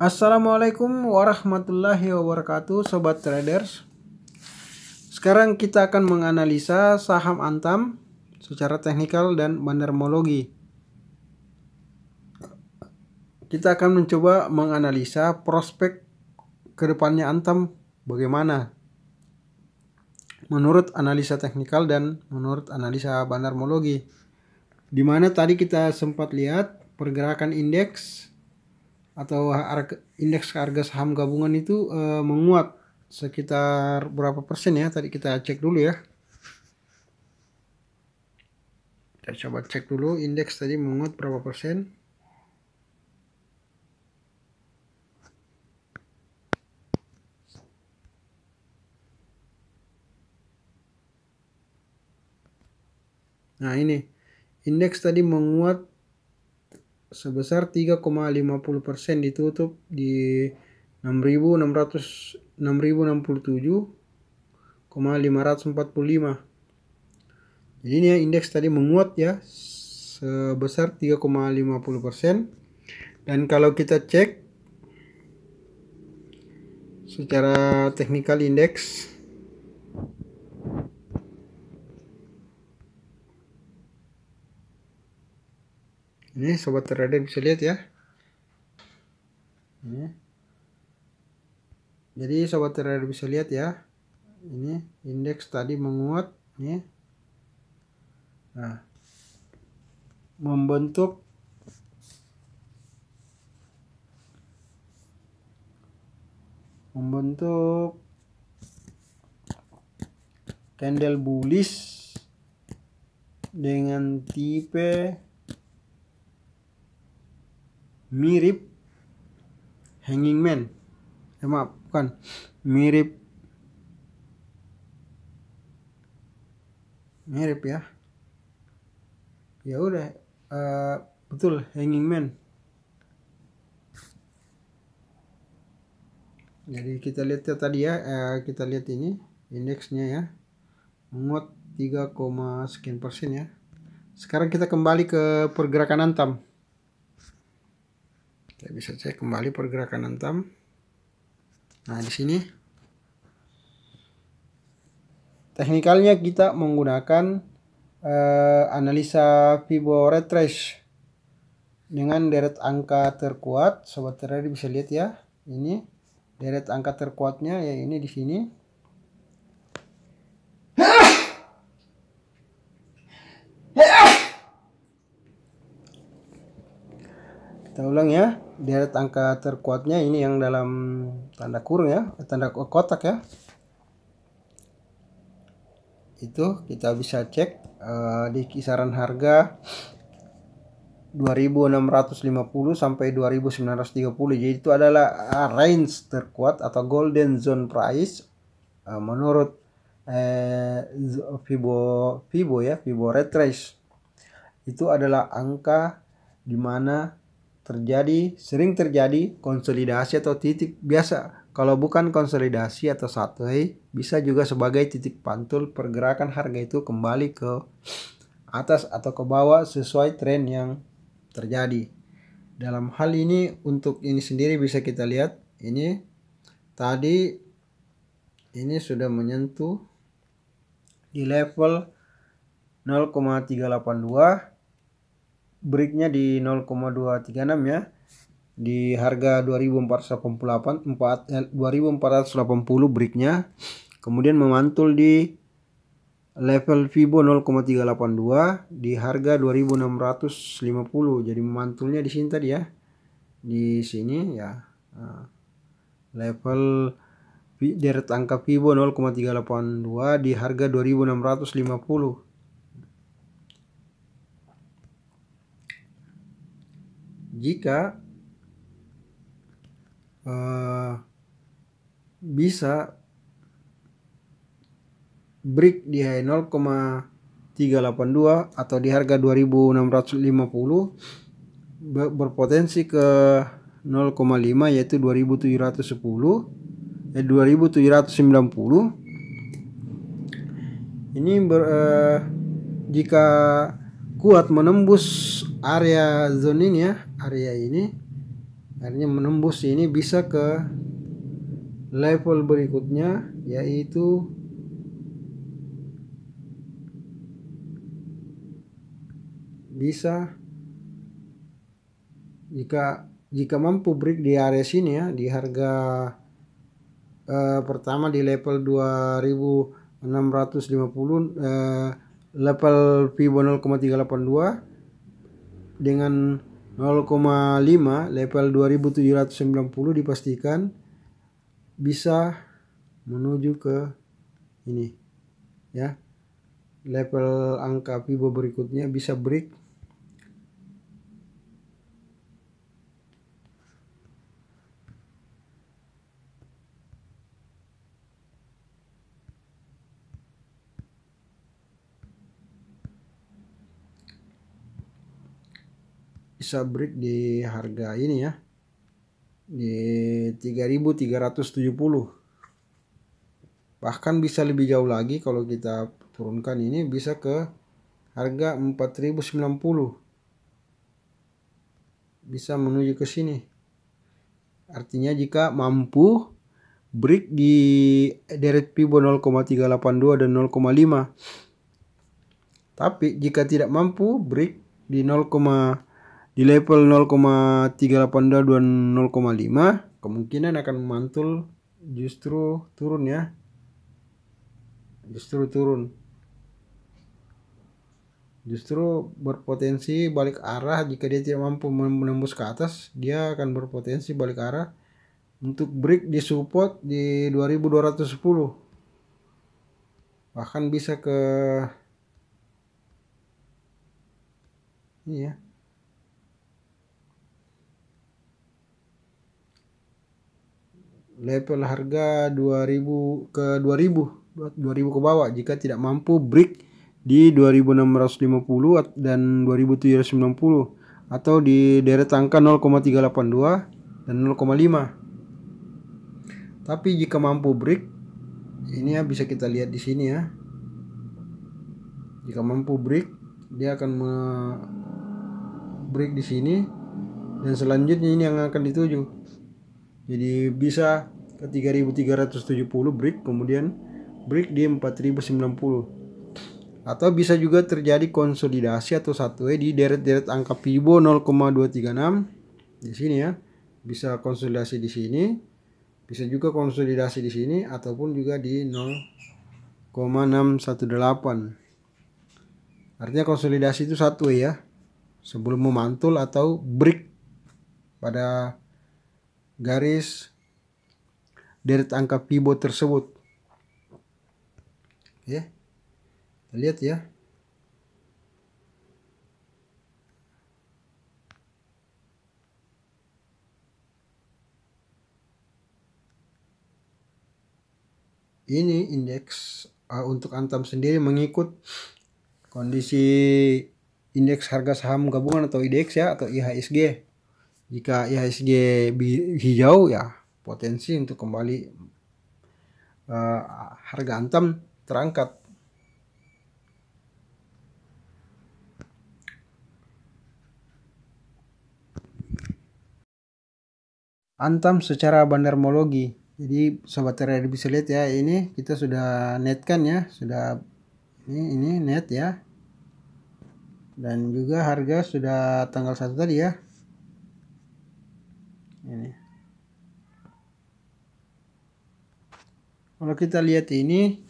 Assalamualaikum warahmatullahi wabarakatuh, sobat traders. Sekarang kita akan menganalisa saham Antam secara teknikal dan bandarmologi. Kita akan mencoba menganalisa prospek kedepannya Antam bagaimana menurut analisa teknikal dan menurut analisa bandarmologi. Di mana tadi kita sempat lihat pergerakan indeks atau indeks harga saham gabungan itu menguat sekitar berapa persen ya? Tadi kita cek dulu ya. Kita coba cek dulu indeks tadi menguat berapa persen. Nah ini indeks tadi menguat sebesar 3,50%, ditutup di 6.067,545. Jadi ini ya, indeks tadi menguat ya sebesar 3,50%. Dan kalau kita cek secara teknikal indeks, ini sobat trader bisa lihat ya. Ini. Jadi sobat trader bisa lihat ya. Ini indeks tadi menguat nih. Nah, membentuk candle bullish dengan tipe mirip hanging man. Maaf, bukan mirip ya. Ya udah, betul hanging man. Jadi kita lihat ya tadi ya, kita lihat ini indeksnya ya, menguat 3, sekian persen ya. Sekarang kita kembali ke pergerakan Antam. Kita bisa cek kembali pergerakan Antam. Nah di sini teknikalnya kita menggunakan analisa Fibo retrace dengan deret angka terkuat. Sobat trader bisa lihat ya, ini deret angka terkuatnya ya, ini di sini. Kita ulang ya, deret angka terkuatnya ini yang dalam tanda kurung ya, tanda kotak ya. Itu kita bisa cek di kisaran harga 2.650 sampai 2.930. Jadi itu adalah range terkuat atau golden zone price menurut Fibo retrace. Itu adalah angka di mana sering terjadi konsolidasi atau titik biasa. Kalau bukan konsolidasi atau satway, bisa juga sebagai titik pantul pergerakan harga itu kembali ke atas atau ke bawah sesuai tren yang terjadi. Dalam hal ini untuk ini sendiri bisa kita lihat, ini tadi ini sudah menyentuh di level 0,382, breaknya di 0,236 ya, di harga 2480 breaknya, kemudian memantul di level Fibo 0,382 di harga 2650. Jadi memantulnya di sini tadi ya, di sini ya. Nah, level deret angka Fibo 0,382 di harga 2650. Jika bisa break di 0,382 atau di harga 2650, berpotensi ke 0,5 yaitu 2710 2790. Ini jika kuat menembus area zone ini ya, area ini Akhirnya menembus ini bisa ke level berikutnya, yaitu bisa jika mampu break di area sini ya, di harga pertama di level 2650, level Fibo 0,382 dengan 0,5 level 2790 dipastikan bisa menuju ke ini ya, level angka Fibo berikutnya bisa break di harga ini ya, di 3370. Bahkan bisa lebih jauh lagi kalau kita turunkan ini, bisa ke harga 4090, bisa menuju ke sini. Artinya jika mampu break di deret Fibo 0,382 dan 0,5. Tapi jika tidak mampu break di di level 0,382 dan 0,5, kemungkinan akan memantul justru turun ya. Justru berpotensi balik arah. Jika dia tidak mampu menembus ke atas, dia akan berpotensi balik arah untuk break di support di 2210. Bahkan bisa ke ini ya, level harga 2000 ke 2000 ke bawah jika tidak mampu break di 2650 dan 2790 atau di deret angka 0,382 dan 0,5. Tapi jika mampu break ini ya, bisa kita lihat di sini ya. Jika mampu break, dia akan break di sini dan selanjutnya ini yang akan dituju. Jadi bisa ke 3370 break, kemudian break di 4090. Atau bisa juga terjadi konsolidasi atau satu di deret-deret angka Fibo 0,236 di sini ya. Bisa konsolidasi di sini, bisa juga konsolidasi di sini, ataupun juga di 0,618. Artinya konsolidasi itu satu ya, sebelum memantul atau break pada garis deret angka Fibo tersebut. Oke, kita lihat ya. Ini indeks untuk Antam sendiri mengikut kondisi indeks harga saham gabungan atau IDX ya, atau IHSG. Jika IHSG hijau ya, potensi untuk kembali harga Antam terangkat. Antam secara bandarmologi. Jadi sobat trader bisa lihat ya, ini kita sudah netkan ya, sudah ini net ya. Dan juga harga sudah tanggal 1 tadi ya. Ini. Kalau kita lihat ini,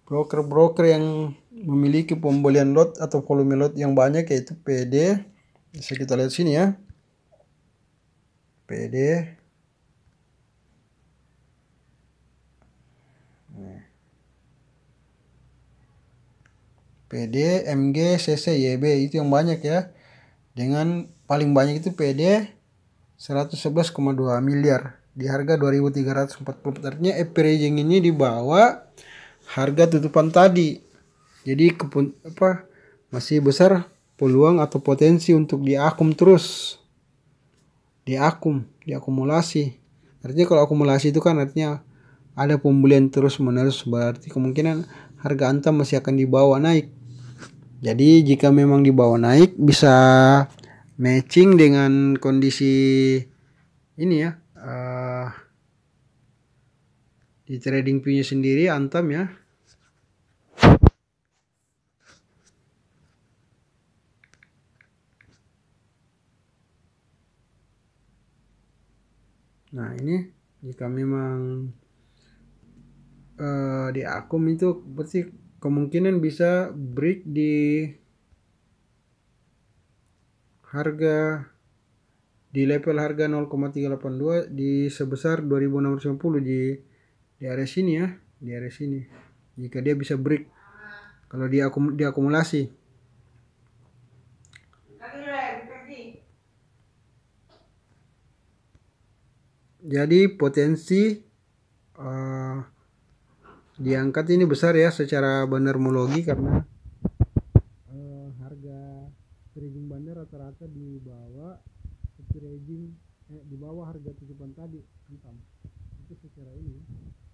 broker-broker yang memiliki pembelian lot atau volume lot yang banyak yaitu PD. Bisa kita lihat sini ya. PD. PD, MG, CC, YB itu yang banyak ya. Dengan paling banyak itu PD 111,2 miliar di harga 2340. Artinya averaging ini di bawah harga tutupan tadi. Jadi masih besar peluang atau potensi untuk diakum terus. Diakumulasi. Artinya kalau akumulasi itu kan artinya ada pembelian terus menerus, berarti kemungkinan harga Antam masih akan dibawa naik. Jadi jika memang dibawa naik, bisa matching dengan kondisi ini ya, di trading view-nya sendiri Antam ya. Nah ini jika memang di akum itu berarti kemungkinan bisa break di harga di level harga 0,382 di sebesar 2650 di area sini ya, di area sini. Jika dia bisa break kalau diakumulasi. Jadi potensi diangkat ini besar ya secara bandarmologi karena harga trading bandar rata-rata di bawah trading di bawah harga tutupan tadi Antam. Itu secara ini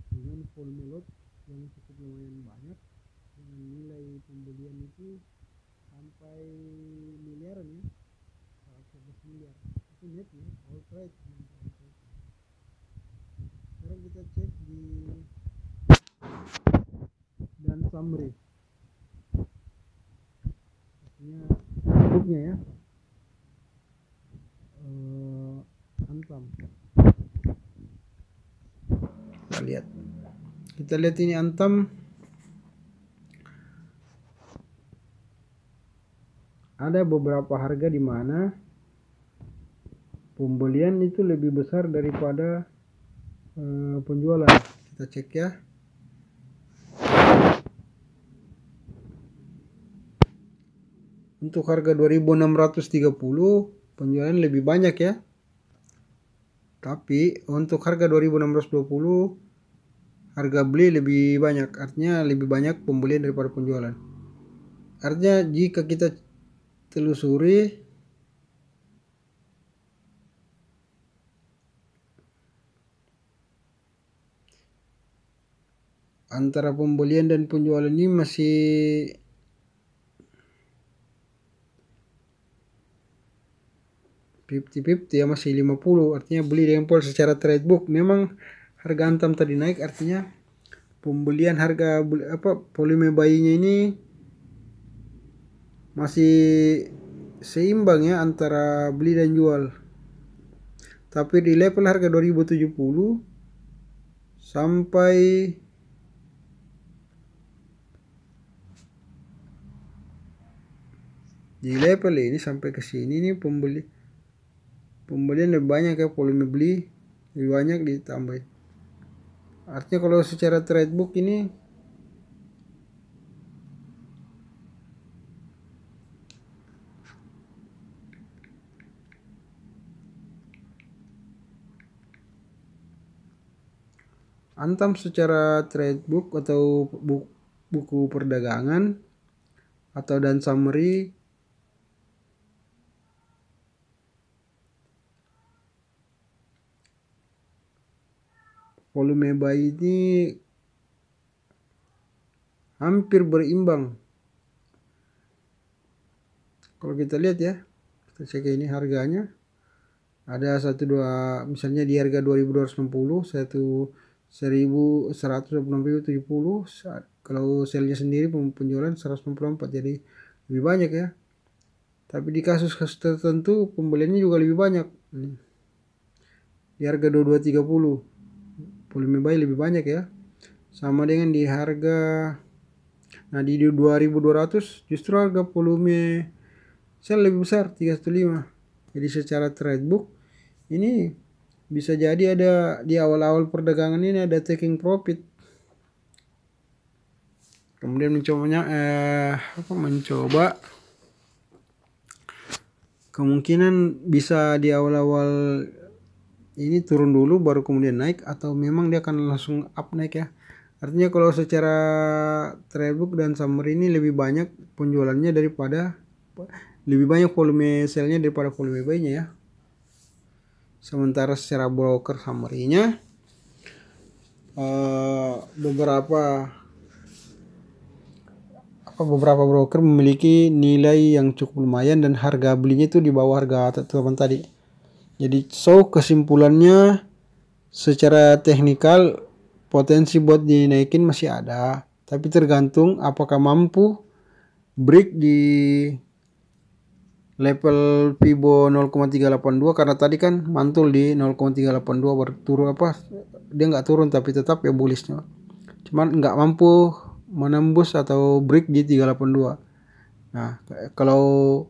dengan volume lot yang cukup lumayan banyak dengan nilai pembelian itu sampai miliaran ya, 11 miliar itu netnya all trade. Sekarang kita cek di dan summary artinya booknya ya, Antam. Kita lihat ini Antam ada beberapa harga di mana pembelian itu lebih besar daripada penjualan. Kita cek ya. Untuk harga 2630 penjualan lebih banyak ya. Tapi untuk harga 2620 harga beli lebih banyak. Artinya lebih banyak pembelian daripada penjualan. Artinya jika kita telusuri antara pembelian dan penjualan ini masih ya, masih 50, artinya beli dengan pol secara trade book. Memang harga Antam tadi naik, artinya pembelian harga volume buy-nya ini masih seimbang ya antara beli dan jual. Tapi di level harga 2070 sampai di level ini sampai ke sini nih pembelian lebih banyak ya, volume beli lebih banyak ditambah. Artinya kalau secara trade book ini Antam secara trade book atau buku perdagangan atau dan summary volume buy ini hampir berimbang. Kalau kita lihat ya, kita cek ini harganya ada 12, misalnya di harga 2260 1170. Kalau selnya sendiri penjualan 194, jadi lebih banyak ya. Tapi di kasus-kasus tertentu pembeliannya juga lebih banyak. Di harga 2230 volume buy lebih banyak ya. Sama dengan di harga di 2200 justru harga volume sell lebih besar 315. Jadi secara trade book ini bisa jadi ada di awal-awal perdagangan ini ada taking profit. Kemudian mencoba kemungkinan bisa di awal-awal ini turun dulu baru kemudian naik, atau memang dia akan langsung up naik ya. Artinya kalau secara trade book dan summary ini lebih banyak penjualannya daripada lebih banyak volume sell-nya daripada volume buy-nya ya. Sementara secara broker summary-nya beberapa broker memiliki nilai yang cukup lumayan dan harga belinya itu di bawah harga tutupan tadi. Jadi kesimpulannya secara teknikal potensi buat dinaikin masih ada, tapi tergantung apakah mampu break di level Fibo 0,382, karena tadi kan mantul di 0,382 baru turun dia nggak turun tapi tetap ya bullishnya, cuman nggak mampu menembus atau break di 382. Nah kalau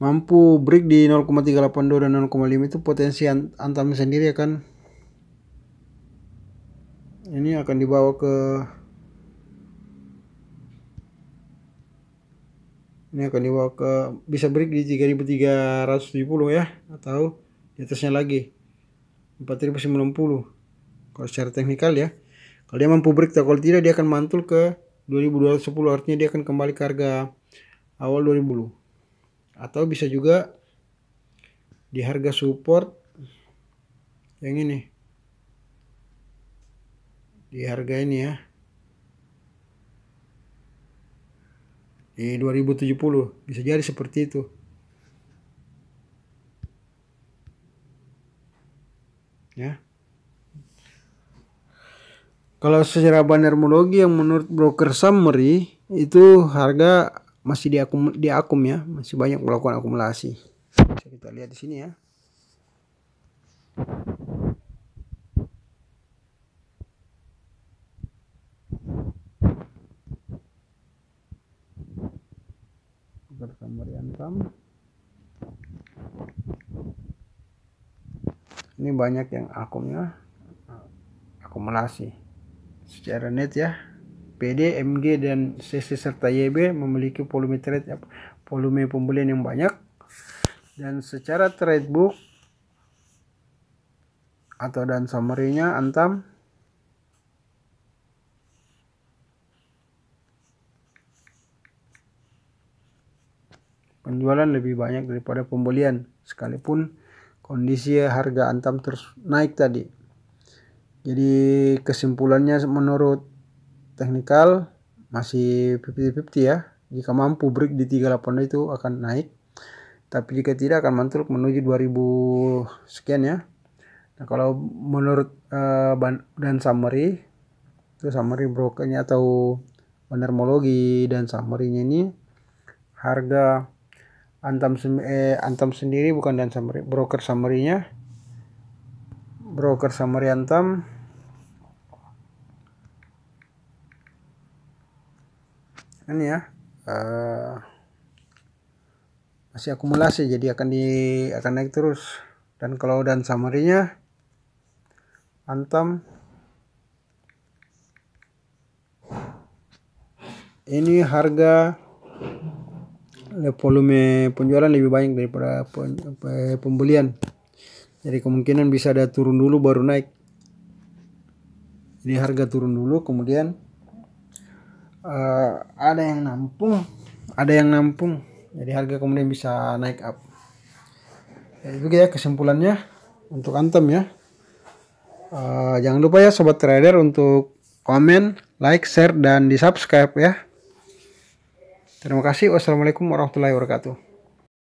mampu break di 0,382 dan 0,5 itu potensi Antam sendiri akan dibawa ke bisa break di 3.370 ya, atau di atasnya lagi 4.090 kalau secara teknikal ya. Kalau dia mampu break, kalau tidak dia akan mantul ke 2.210, artinya dia akan kembali ke harga awal 2010. Atau bisa juga di harga support yang ini, di harga ini ya, di 2070 bisa jadi seperti itu ya. Kalau secara bandarmologi yang menurut broker summary itu harga masih di akum ya, masih banyak melakukan akumulasi. Bisa kita lihat di sini ya. Broker summary Antam. Ini banyak yang akumnya akumulasi secara net ya. PD, MG dan CC serta YB memiliki volume trade, volume pembelian yang banyak, dan secara trade book atau dan summary-nya Antam penjualan lebih banyak daripada pembelian sekalipun kondisi harga Antam terus naik tadi. Jadi kesimpulannya menurut teknikal masih 50-50 ya. Jika mampu break di 382 itu akan naik, tapi jika tidak akan mantul menuju 2000 sekian ya. Nah kalau menurut dan summary itu summary brokernya atau bandarmologi dan summary-nya ini, harga Antam sendiri bukan dan summary, broker summary-nya, broker summary Antam ini ya, masih akumulasi, jadi akan naik terus. Dan kalau dan summary-nya Antam ini harga volume penjualan lebih banyak daripada pembelian, jadi kemungkinan bisa ada turun dulu baru naik. Jadi harga turun dulu kemudian ada yang nampung, jadi harga kemudian bisa naik up. Jadi begitu ya kesimpulannya untuk Antam ya. Jangan lupa ya sobat trader untuk komen, like, share, dan di subscribe ya. Terima kasih. Wassalamualaikum warahmatullahi wabarakatuh.